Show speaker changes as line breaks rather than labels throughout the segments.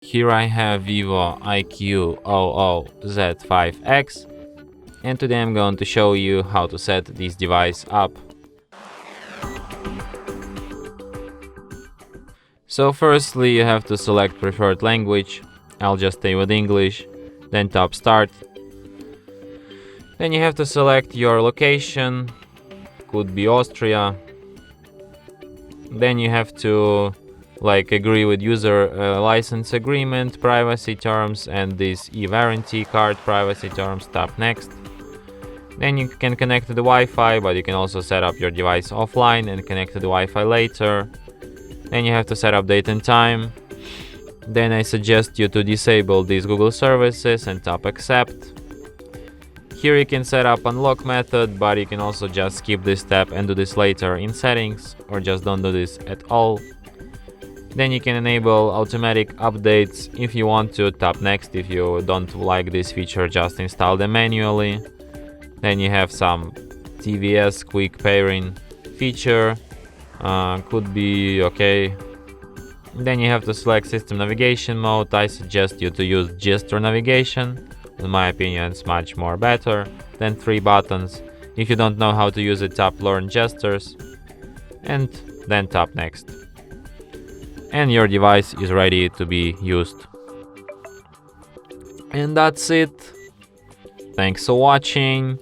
Here I have VIVO IQOO Z5X, and today I'm going to show you how to set this device up. So firstly you have to select preferred language. I'll just stay with English, then tap start. Then you have to select your location, could be Austria. Then you have to agree with user license agreement, privacy terms, and this e-warranty card privacy terms. Tap next. Then you can connect to the Wi-Fi, but you can also set up your device offline and connect to the Wi-Fi later. Then you have to set up date and time. Then I suggest you to disable these Google services and tap accept. Here you can set up unlock method, but you can also just skip this step and do this later in settings, or just don't do this at all. Then you can enable automatic updates if you want to. Tap next. If you don't like this feature, just install them manually. Then you have some TVS quick pairing feature, could be okay. Then you have to select system navigation mode. I suggest you to use gesture navigation. In my opinion, it's much more better than 3 buttons. If you don't know how to use it, tap learn gestures and then tap next. And your device is ready to be used. And that's it. Thanks for watching.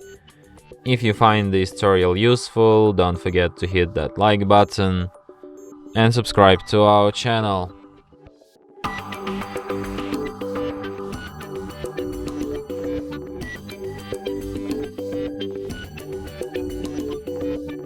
If you find this tutorial useful, don't forget to hit that like button and subscribe to our channel.